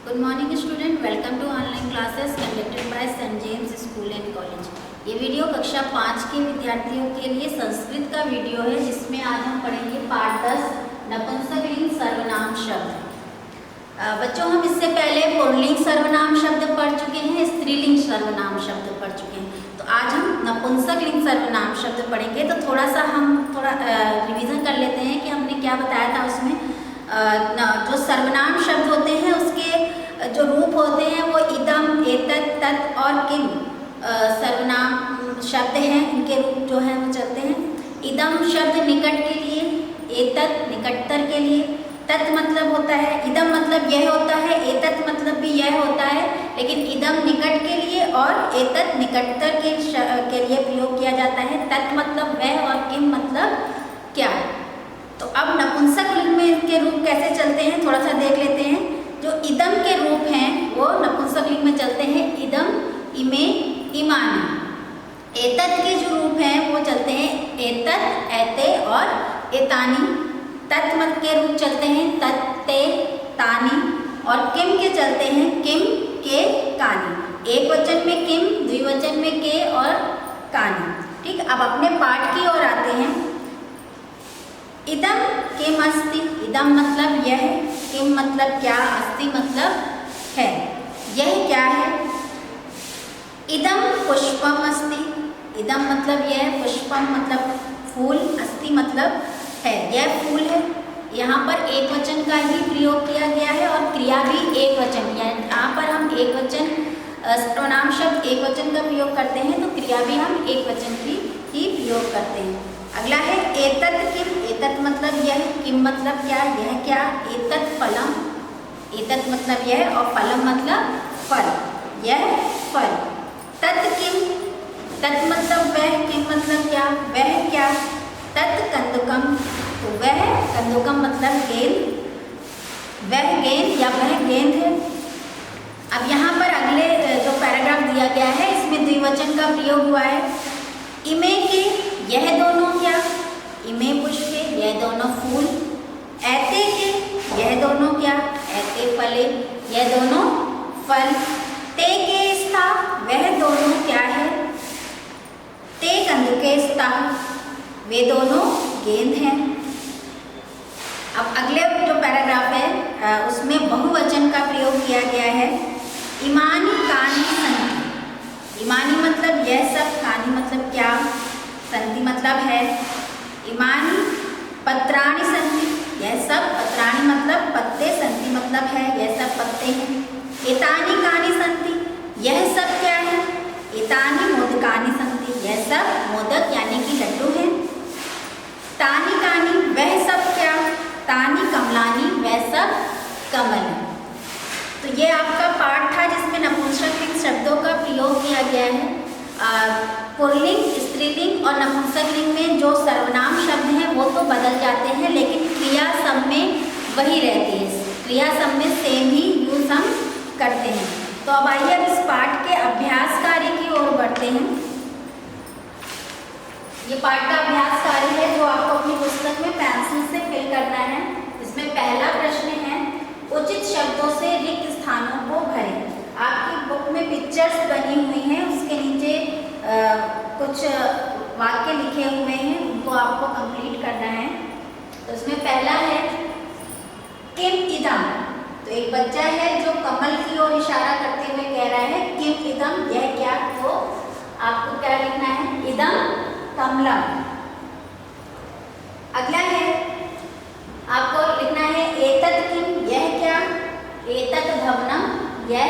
Good morning student, welcome to online classes conducted by saint James school and college. ये video कक्षा 5 के विद्यार्थियों के लिए संस्कृत का वीडियो है, जिसमें आज हम पढ़ेंगे पाठ 10 नपुंसकलिंग सर्वनाम शब्द। बच्चों, हम इससे पहले पुल्लिंग सर्वनाम शब्द पढ़ चुके हैं, स्त्रीलिंग सर्वनाम शब्द पढ़ चुके हैं। तो आज हम नपुंसकलिंग सर्वनाम शब्द पढ़ेंगे। तो हम थोड़ा रिवीजन कर लेते हैं कि हमने क्या बताया था उसमें। जो सर्वनाम शब्द होते हैं उसके जो रूप होते हैं वो इदम, एतत्, तत् और किम सर्वनाम शब्द हैं। इनके रूप जो हैं वो चलते हैं। इदम शब्द निकट के लिए, एतत् निकटतर के लिए, तत् मतलब होता है, इदम मतलब यह होता है, एतत् मतलब भी यह होता है, लेकिन इदम निकट के लिए और एतत् निकटतर के लिए प्रयोग किया जाता है। तत् मतलब वह और किम मतलब क्या। तो अब नपुंसकलिंग में इनके रूप कैसे चलते हैं थोड़ा सा देख लेते हैं। जो इदम के रूप हैं वो नपुंसकलिंग में चलते हैं इदम, इमे, इमानी। एतत् के जो रूप हैं वो चलते हैं एतत्, एते और एतानी। तत् मत के रूप चलते हैं तत्, ते, तानी। और किम के चलते हैं किम, के, कानी। एक वचन में किम, द्विवचन में के और कानी। ठीक, अब अपने पाठ की ओर आते हैं। इदम किम अस्ति, इदम मतलब यह, किम मतलब क्या, अस्ति मतलब है, यह क्या है। इदम पुष्पम अस्ति, इदम मतलब यह, पुष्पम मतलब फूल, अस्ति मतलब है, यह फूल है। यहाँ पर एक वचन का ही प्रयोग किया गया है और क्रिया भी एक वचन, यानी यहाँ पर हम एक वचन सर्वनाम शब्द एक वचन का प्रयोग करते हैं तो क्रिया भी हम एक वचन की ही प्रयोग करते हैं। अगला है एतत् किम, एतत् मतलब यह, किम मतलब क्या, यह क्या। एतत् फलम, एतत् मतलब यह और फलम मतलब फल, यह फल। तत् किम, तत् मतलब वह, किम मतलब क्या, वह क्या। तत् कंदुकम, तो वह कंदुकम मतलब गेंद, वह गेंद या वह गेंद है। अब यहाँ पर अगले जो पैराग्राफ दिया गया है इसमें द्विवचन का प्रयोग हुआ है। इमे के, यह दोनों क्या, इमे पुष्पे, यह दोनों फूल। ऐते के, यह दोनों क्या, ऐते फले, यह दोनों फल। ते के स्था, वह दोनों क्या है, ते कंदुके स्था, वे दोनों गेंद हैं। अब अगले जो पैराग्राफ है उसमें बहुवचन का प्रयोग किया गया है। इमानी कानी संति, इमानी मतलब यह सब, कानी मतलब क्या, संति मतलब है। इमानी पत्राणि संति, यह सब, पत्राणि मतलब पत्ते, संति मतलब है, यह सब पत्ते हैं। एतानि कानि संति, यह सब क्या है। एतानि मोदकानि संति, यह सब मोदक यानी कि लड्डू हैं। तानि कानि, वह सब क्या, तानि कमलानि, वह सब कमल। तो ये आपका पाठ था जिसमें नपुंसकलिंग शब्दों का प्रयोग किया गया है। पुल्लिंग, स्त्रीलिंग और नपुंसकलिंग में जो सर्वनाम शब्द हैं वो तो बदल जाते हैं, लेकिन क्रिया सब में वही रहती है, क्रिया सब में सेम ही यूज हम करते हैं। तो अब आइए अब इस पाठ के अभ्यास कार्य की ओर बढ़ते हैं। ये पाठ का अभ्यास कार्य है जो आपको अपनी पुस्तक में पेंसिल से फिल करना है। इसमें पहला प्रश्न है, उचित शब्दों से रिक्त स्थानों को भरें। आपकी बुक में पिक्चर्स बनी हुई हैं, उसके नीचे कुछ वाक्य लिखे हुए हैं, उनको आपको कंप्लीट करना है। तो इसमें पहला है किम इदम। तो एक बच्चा है जो कमल की ओर इशारा करते हुए कह रहा है किम इदम, यह क्या। तो आपको क्या लिखना है, इदम कमलम। अगला है, आपको लिखना है एतत् किम, यह क्या। एतत् भवनम, यह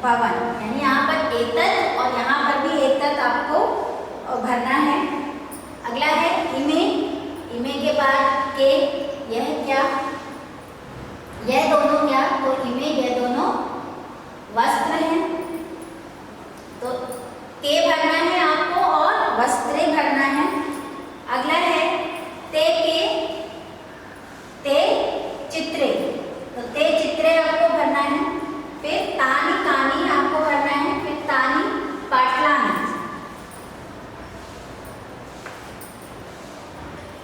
भवन, यानी यहाँ पर एतत् और यहाँ पर भी एतत् आपको भरना है। अगला है इमे, इमे के बाद के, यह क्या, यह दोनों क्या। तो इमे, यह दोनों वस्त्र हैं, तो के भरना है आपको और वस्त्रे भरना है। अगला है ते के, ते चित्रे, तो ते चित्रे आपको भरना है। फिर तानी कानी आपको भरना है, फिर तानी पाटलानि।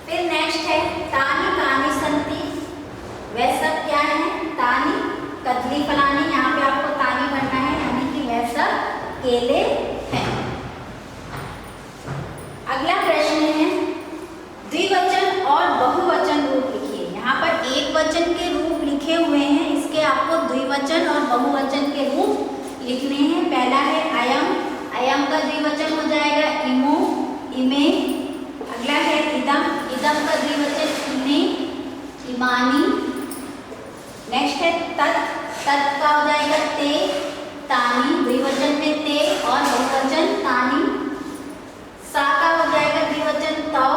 फिर नेक्स्ट है तानी कानी संति, वह सब क्या है, तानी कदली फलानी, केले हैं। अगला प्रश्न है द्विवचन और बहुवचन रूप लिखिए। यहाँ पर एक वचन के रूप लिखे हुए हैं, इसके आपको द्विवचन और बहुवचन के रूप लिखने हैं। पहला है अयम, अयम का द्विवचन हो जाएगा इमो, इमे। अगला है इदम, इदम का द्विवचन इमे, इमानी। नेक्स्ट है तत्, तत् का हो जाएगा ते, तानी। द्विवचन में ते और बहुवचन तानी। सा का हो जाएगा द्विवचन तौ,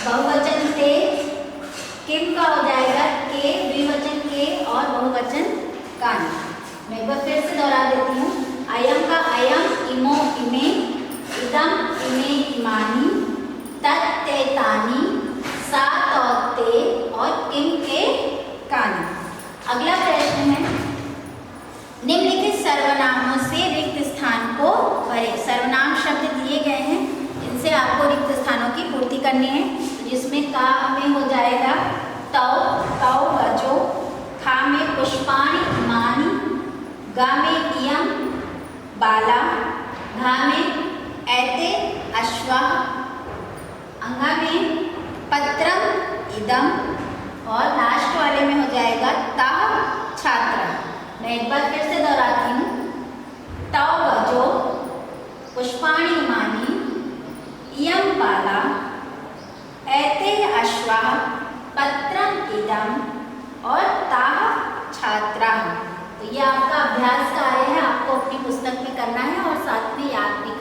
बहुवचन ते। किम का हो जाएगा के, द्विवचन के और बहुवचन कानी। मैं एक बार फिर से दोहरा देती हूँ। अयम का अयम, इमो इमे, इदम इमे इमानी, तत् ते तानी, सा तौ ते और किम के कानी। अगला प्रश्न है निम्नलिखित सर्वनामों से रिक्त स्थान को भरें। सर्वनाम शब्द दिए गए हैं, इनसे आपको रिक्त स्थानों की पूर्ति करनी है। जिसमें का में हो जाएगा तौ, तौ गजो। खा में पुष्पाणि इमानि, गा में इयं बाला, घा में एते अश्वाः, अंगा में पत्रम इदम और लास्ट वाले में हो जाएगा ताः छात्रा। मैं एक बार फिर से दोहराती हूँ। तौ गजो, पुष्पाणि इमानि, इयं बाला, एते अश्वाः, पत्रम इदम और ताः छात्राः। तो ये आपका अभ्यास कार्य है, आपको अपनी पुस्तक में करना है और साथ में याद भी